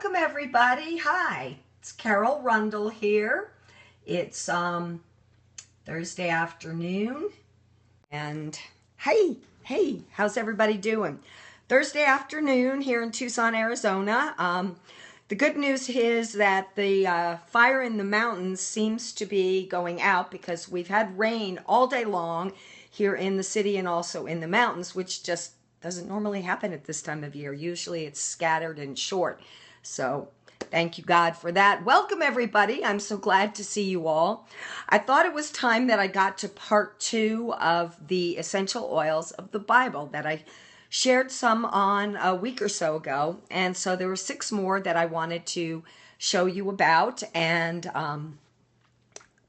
Welcome everybody. Hi, it's Carol Rundle here. It's Thursday afternoon, and hey, how's everybody doing? Thursday afternoon here in Tucson, Arizona. The good news is that the fire in the mountains seems to be going out because we've had rain all day long here in the city and also in the mountains, which just doesn't normally happen at this time of year. Usually it's scattered and short. So thank you, God, for that. Welcome, everybody. I'm so glad to see you all. I thought it was time that I got to part 2 of the essential oils of the Bible that I shared some on a week or so ago. And so there were 6 more that I wanted to show you about. And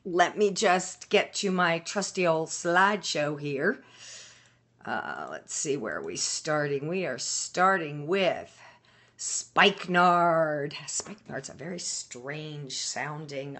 let me just get to my trusty old slideshow here. Let's see, where are we starting? We are starting with Spikenard. Spikenard's a very strange sounding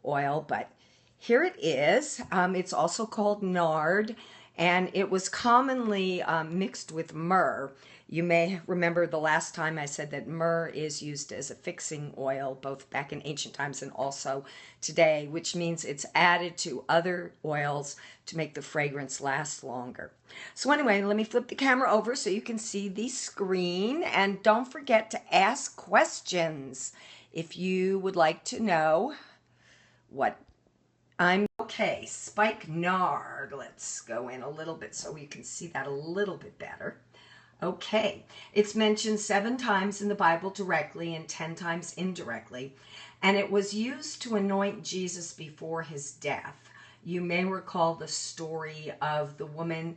oil, but here it is. It's also called nard, and it was commonly mixed with myrrh. You may remember the last time I said that myrrh is used as a fixing oil, both back in ancient times and also today, which means it's added to other oils to make the fragrance last longer. So anyway, let me flip the camera over so you can see the screen, and don't forget to ask questions if you would like to know what okay, Spikenard. Let's go in a little bit so you can see that a little bit better. Okay, it's mentioned 7 times in the Bible directly and 10 times indirectly, and it was used to anoint Jesus before his death. You may recall the story of the woman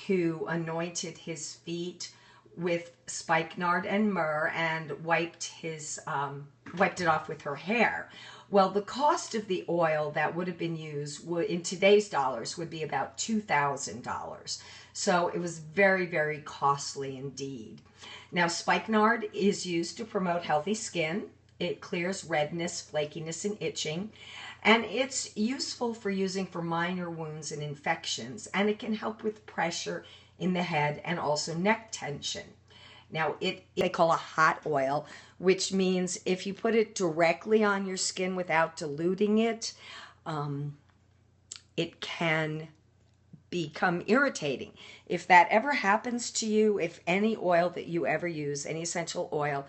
who anointed his feet with spikenard and myrrh and wiped it off with her hair. Well, the cost of the oil that would have been used in today's dollars would be about $2,000. So it was very, very costly indeed. Now, spikenard is used to promote healthy skin. It clears redness, flakiness, and itching. And it's useful for using for minor wounds and infections. And it can help with pressure in the head and also neck tension. Now, they call a hot oil, which means if you put it directly on your skin without diluting it, it can become irritating. If that ever happens to you, if any oil that you ever use, any essential oil,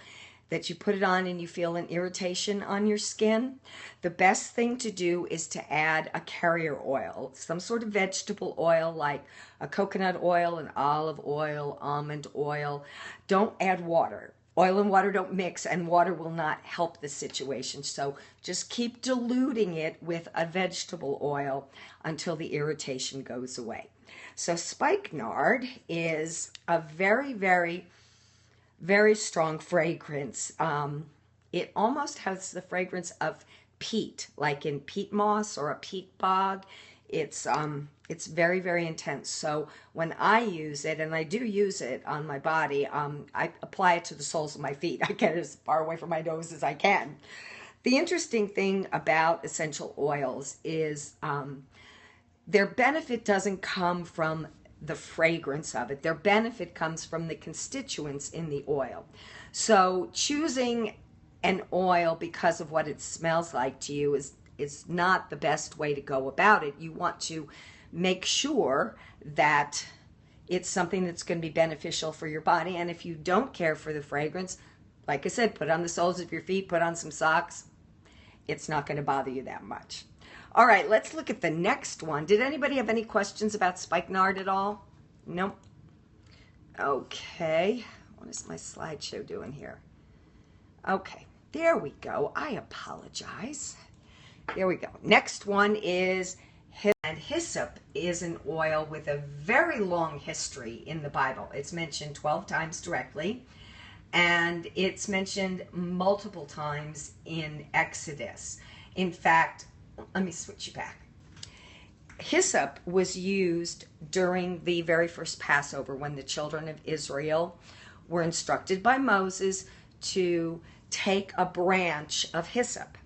that you put it on and you feel an irritation on your skin, the best thing to do is to add a carrier oil, some sort of vegetable oil like a coconut oil, an olive oil, almond oil. Don't add water. Oil and water don't mix, and water will not help the situation. So just keep diluting it with a vegetable oil until the irritation goes away. So spikenard is a very, very, very strong fragrance. It almost has the fragrance of peat, like in peat moss or a peat bog. It's very, very intense. So when I use it, and I do use it on my body, I apply it to the soles of my feet. I get it as far away from my nose as I can. The interesting thing about essential oils is their benefit doesn't come from the fragrance of it. Their benefit comes from the constituents in the oil. So choosing an oil because of what it smells like to you is not the best way to go about it. You want to make sure that it's something that's going to be beneficial for your body. And if you don't care for the fragrance, like I said, put on the soles of your feet, put on some socks. It's not going to bother you that much. All right, let's look at the next one. Did anybody have any questions about spikenard at all? Nope. Okay. What is my slideshow doing here? Okay, there we go. I apologize. There we go. Next one is hyssop. And hyssop is an oil with a very long history in the Bible. It's mentioned 12 times directly, and it's mentioned multiple times in Exodus. In fact, let me switch you back. Hyssop was used during the very first Passover when the children of Israel were instructed by Moses to take a branch of hyssop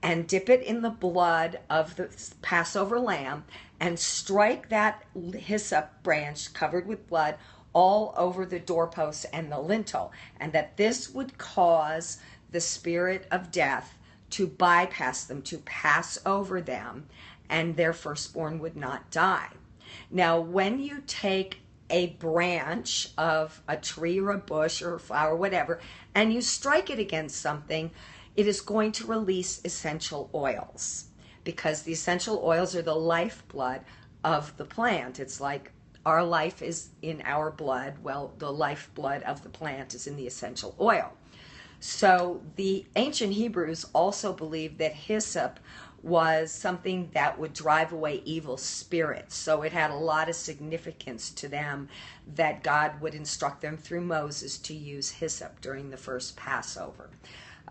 and dip it in the blood of the Passover lamb and strike that hyssop branch covered with blood all over the doorposts and the lintel, and that this would cause the spirit of death to bypass them, to pass over them, and their firstborn would not die. Now, when you take a branch of a tree or a bush or a flower, whatever, and you strike it against something, it is going to release essential oils, because the essential oils are the lifeblood of the plant. It's like our life is in our blood. Well, the lifeblood of the plant is in the essential oil. So the ancient Hebrews also believed that hyssop was something that would drive away evil spirits. So it had a lot of significance to them that God would instruct them through Moses to use hyssop during the first Passover.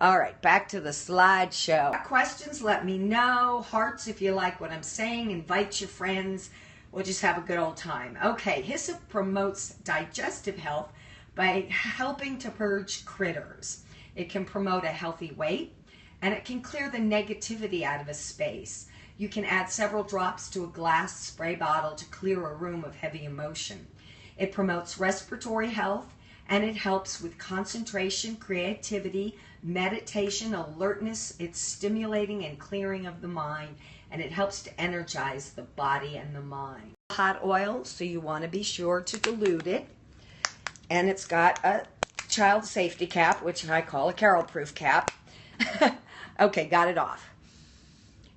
All right, back to the slideshow. Got questions? Let me know. Hearts if you like what I'm saying. Invite your friends. We'll just have a good old time. Okay, hyssop promotes digestive health by helping to purge critters. It can promote a healthy weight, and it can clear the negativity out of a space. You can add several drops to a glass spray bottle to clear a room of heavy emotion. It promotes respiratory health, and it helps with concentration, creativity, meditation, alertness. It's stimulating and clearing of the mind, and it helps to energize the body and the mind. Hot oil, so you want to be sure to dilute it. And it's got a child safety cap, which I call a Carol-proof cap. Okay, got it off.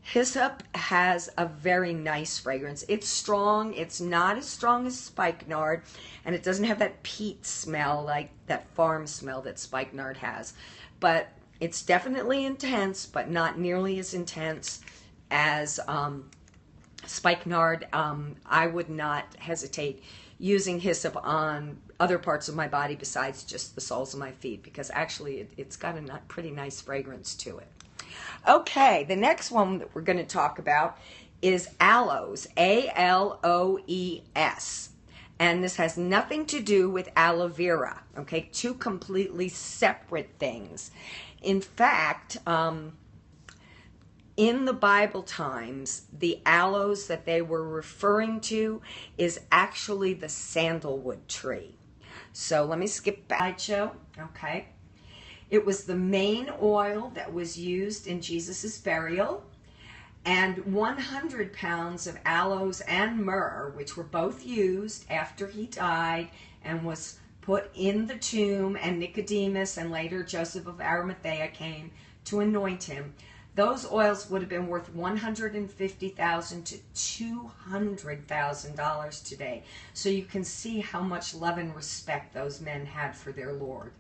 Hyssop has a very nice fragrance. It's strong. It's not as strong as Spikenard, and it doesn't have that peat smell, like that farm smell that Spikenard has. But it's definitely intense, but not nearly as intense as Spikenard. I would not hesitate using hyssop on other parts of my body besides just the soles of my feet, because actually it's got a pretty nice fragrance to it. Okay, the next one that we're going to talk about is aloes, A-L-O-E-S. And this has nothing to do with aloe vera, okay? Two completely separate things. In fact, in the Bible times, the aloes that they were referring to is actually the sandalwood tree. So let me skip back. Slideshow, okay. It was the main oil that was used in Jesus' burial, and 100 pounds of aloes and myrrh, which were both used after he died and was put in the tomb, and Nicodemus and later Joseph of Arimathea came to anoint him. Those oils would have been worth $150,000 to $200,000 today. So you can see how much love and respect those men had for their Lord.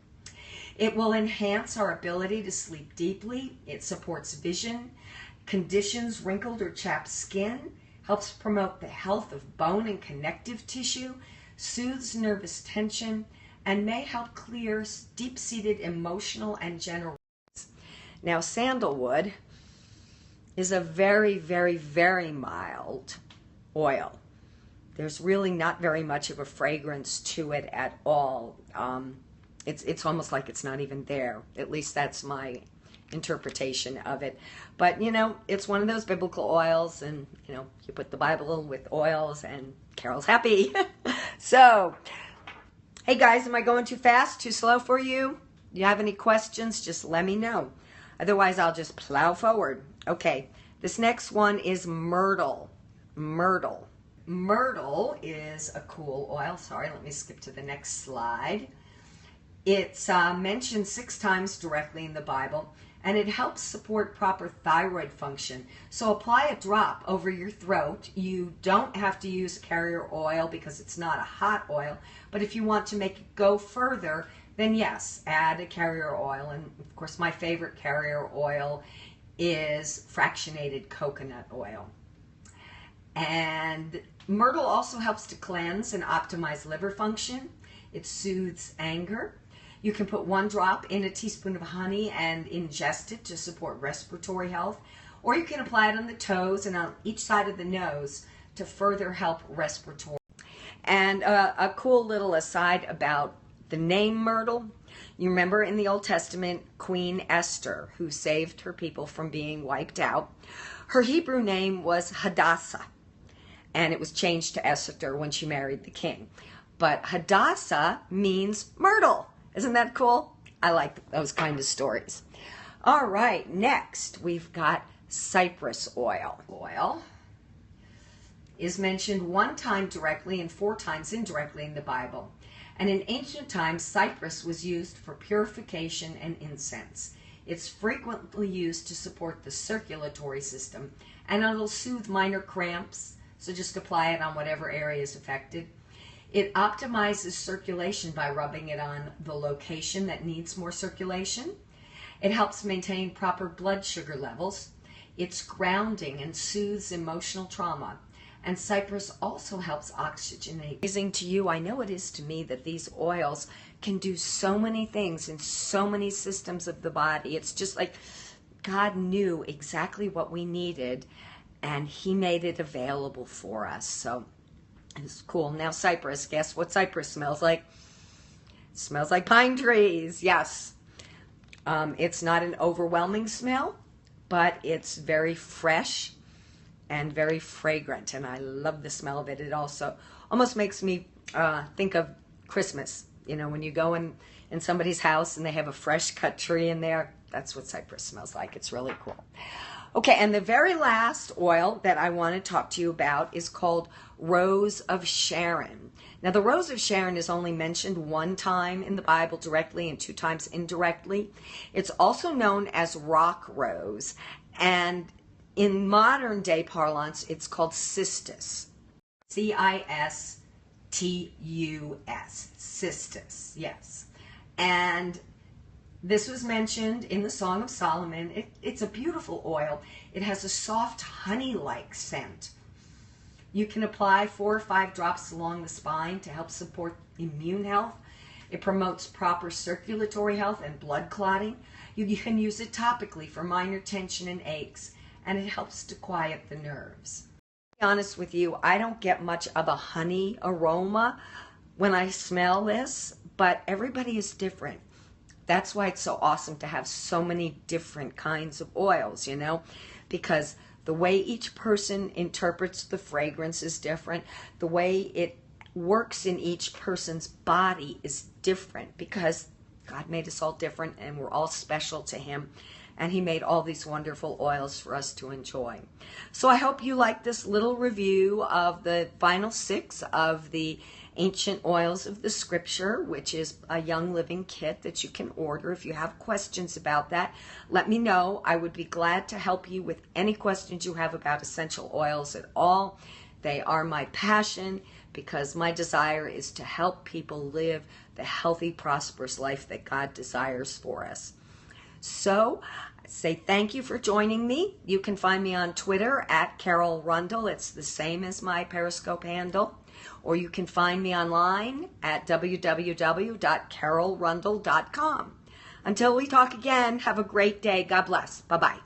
It will enhance our ability to sleep deeply. It supports vision, conditions wrinkled or chapped skin, helps promote the health of bone and connective tissue, soothes nervous tension, and may help clear deep-seated emotional and general. Now, sandalwood is a very, very, very mild oil. There's really not very much of a fragrance to it at all. It's almost like it's not even there. At least that's my interpretation of it. But, you know, it's one of those biblical oils, and, you know, you put the Bible with oils, and Carol's happy. So, hey guys, am I going too fast, too slow for you? Do you have any questions? Just let me know. Otherwise, I'll just plow forward. Okay, this next one is myrtle. Myrtle. Myrtle is a cool oil. Sorry, let me skip to the next slide. It's mentioned 6 times directly in the Bible, and it helps support proper thyroid function. So apply a drop over your throat. You don't have to use carrier oil because it's not a hot oil, but if you want to make it go further, then yes, add a carrier oil. And of course, my favorite carrier oil is fractionated coconut oil. And myrtle also helps to cleanse and optimize liver function. It soothes anger. You can put 1 drop in a teaspoon of honey and ingest it to support respiratory health. Or you can apply it on the toes and on each side of the nose to further help respiratory. And a cool little aside about the name Myrtle. You remember in the Old Testament, Queen Esther, who saved her people from being wiped out. Her Hebrew name was Hadassah, and it was changed to Esther when she married the king. But Hadassah means myrtle. Isn't that cool? I like those kind of stories. All right, next we've got cypress oil. Oil is mentioned 1 time directly and 4 times indirectly in the Bible. And in ancient times, cypress was used for purification and incense. It's frequently used to support the circulatory system, and it'll soothe minor cramps, so just apply it on whatever area is affected. It optimizes circulation by rubbing it on the location that needs more circulation. It helps maintain proper blood sugar levels. It's grounding and soothes emotional trauma. And cypress also helps oxygenate. Amazing to you, I know it is to me, that these oils can do so many things in so many systems of the body. It's just like God knew exactly what we needed, and he made it available for us. So it's cool. Now cypress, guess what cypress smells like? It smells like pine trees, yes. It's not an overwhelming smell, but it's very fresh and very fragrant, and I love the smell of it. It also almost makes me think of Christmas. You know, when you go in somebody's house and they have a fresh cut tree in there, that's what cypress smells like. It's really cool. Okay, and the very last oil that I want to talk to you about is called Rose of Sharon. Now, the Rose of Sharon is only mentioned 1 time in the Bible directly and 2 times indirectly. It's also known as rock rose, and in modern day parlance, it's called cistus. Cistus. Cistus, yes. And this was mentioned in the Song of Solomon. It's a beautiful oil. It has a soft honey-like scent. You can apply 4 or 5 drops along the spine to help support immune health. It promotes proper circulatory health and blood clotting. You can use it topically for minor tension and aches, and it helps to quiet the nerves. To be honest with you, I don't get much of a honey aroma when I smell this, but everybody is different. That's why it's so awesome to have so many different kinds of oils, you know, because the way each person interprets the fragrance is different. The way it works in each person's body is different, because God made us all different and we're all special to him. And he made all these wonderful oils for us to enjoy. So I hope you like this little review of the final 6 of the Ancient Oils of the Scripture, which is a Young Living kit that you can order. If you have questions about that, let me know. I would be glad to help you with any questions you have about essential oils at all. They are my passion, because my desire is to help people live the healthy, prosperous life that God desires for us. So, say thank you for joining me. You can find me on Twitter at Carol Rundle. It's the same as my Periscope handle. Or you can find me online at www.carolrundle.com. Until we talk again, have a great day. God bless. Bye-bye.